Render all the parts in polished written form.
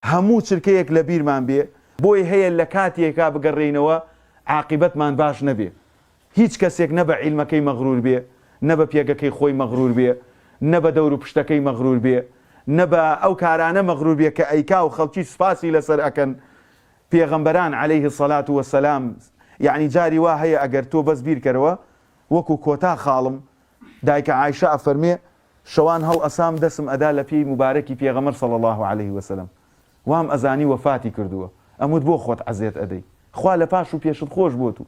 هەموو چرکەیەک لە بیرمان بێ بۆی هەیە لە کاتێکا بگەڕێینەوە عاقبەتمان باش نەبێ. هیچ کەسێک نە بە عیلمەکەی مەغرور بێ، نە بە پێگەکەی خۆی مەغرور بێ، نە بە دەور و پشتەکەی مەغرور بێ، نە بە ئەو کارانە مەغرور بێ کە ئەیکا و خەڵکی سوپاسی لەسەر ئەکەن. پێغەمبەران عەلەیه السەلات وەسەلام یعنی جاری وا هەیە ئەگەر تۆ بەس بیرکەرەوە وەکو کۆتا خاڵم دایکە عایشە ئەفەرمێ شەوان هەڵ ئەسام دەسم ئەدا لە پێی مبارەکی پێغەمبەر صلی الله علیه وسلم وام ئەزانی وەفاتی کردووە. ئەموت بۆ خۆت عەزیەت ئەدەی، خوا لە پاش و پێشت خۆش بۆت و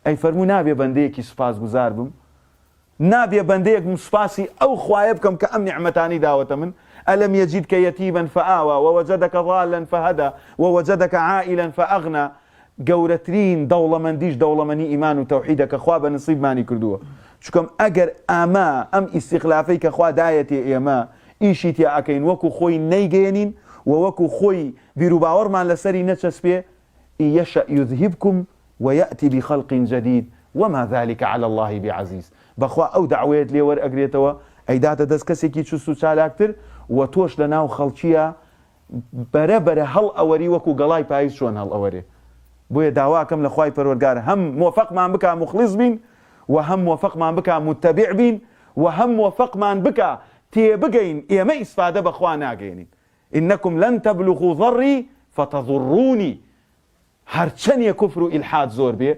ئەی فەرموو نابێ بەندەیەکی سوپاسگوزار بم، نابێ بەندەیەک سوپاسی ئەو خوایە بکەم کە ئەم نیعمەتانی داوەتە من. ئەلەم یەجیدکە یەتیمەن فەئاوە وەوەجەدەکە ضاڵەن فەهەدە وەوەجەدەکە عائیلەن فەئەغنە. گەورەترین دەوڵەمەندیش دەوڵەمەندی ئیمان و تەوحیدە کە خوا بە نسیبمانی کردووە. چونکەم ئەگەر ئەم ئیستیخلافەی کە خوا دایەتێ ئێمە ئیشی تێ ئەکەین وەکو خۆی نەیگەێنین و وەکو خۆی بیر و باوەڕمان لەسەری نەچەسپێ یەشە یذهبکم وەیەئتی بخەڵق جەدید وما ذلك على الله بعزیز. بەخوا ئەو دەعوەیەت لێ وەرئەگرێتەوە ئەیداتە دەست کەسێکی چوست و چالاکتر و تۆش لە ناو خەڵکیە بەرەبەرە هەڵ ئەوەری وەکو گەڵای پاییز چۆن هەڵ ئەوەرێ. بۆیە داواکەم لە خوای پەروەردگار هەم موفقمان بکە مخلیص بین و هەم موفقمان بکە متبع بین و هەم موفقمان بکە تێبگەین ئێمە ئیسفادە بەخوا ناگەێنین. ئینەکم لەن تەبلوغوا ضەڕی فەتەضڕونی. هەرچەندێ کوفر و ئیلحاد زۆر بێ،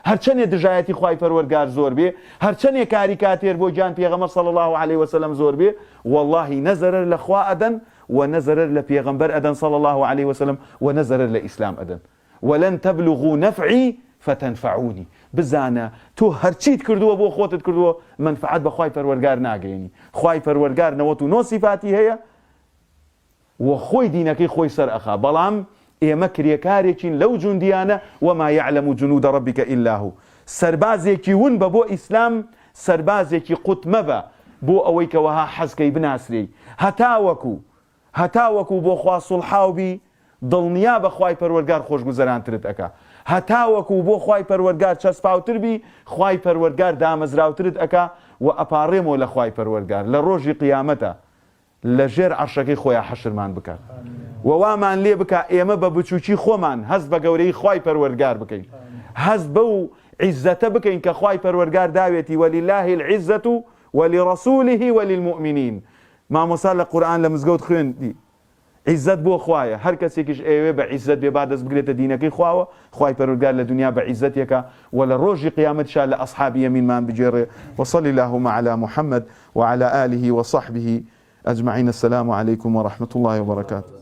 هەرچەندێ دژایەتی خوای پەروەردگار زۆر بێ، هەرچەندێ کاری کاتێر بۆ گیان پێغەمبەر صلی الله علیه وسلم زۆر بێ، واللهی نەزەرەر لە خوا ئەدەن و نەزەرەر لە پێغەمبەر ئەدەن صلی الله علیه وسلم و نەزەرەر لە ئیسلام ئەدەن. ولن تبلغوا نفعي فتنفعوني. بزانە تۆ هەرچیت کردووە بۆ خۆتت کردووە منفعت بە خوای پەروەردگار ناگەێنی. خوای پەروەردگار 99 سیفاتی هەیە و خۆی دینەکەی خۆی سەر ئەخا، بەڵام ئێمە کرێکارێکین لەو جوندیانە وما يعلم جنود ربك إلا هو. سەربازێکی ون بە بۆ ئیسلام، سەربازێکی قوت مەبە بۆ ئەوەی کەوەها حەزکەی بناسرێی، هەتاوەکو بۆ خوا سوڵحاوبی دڵنیا بە خوای پەروەردگار خۆشگوزەرانترت ئەکا، هەتاوەکو بۆ خوای پەروەردگار چەسپاوتر بی خوای پەروەردگار دامەزراوترت ئەکا و ئەپاڕێمەوە لە خوای پەروەردگار لە ڕۆژی قیامەتە لە ژێر عەرشەکەی خۆیان حەشرمان بکات و وامان لێ بکە ئێمە بە بچووکی خۆمان هەست بە گەورەی خوای پەروەردگار بکەین، هەست بەو عیزەتە بکەین کە خوای پەروەردگار داوێتی ولله العزة ولرسوله وللمؤمنين. مامۆستا لە قورئان لە مزگەوت خوێندی عیزت بۆ خوایە، هەر کەسێکیش ئێوێ بە عیزت بێ با دەست بگرێتە دینەکەی خواوە، خوای پەروەردگار لە دنیا بە عیزەتێکە و لە ڕۆژی قیامەتشا لە ئەصحابی یەمینمان بجێڕێ. وصلی اللهم على محمد وعلى آله وصحبه أجمعين. السلام عليكم ورحمة الله وبركاته.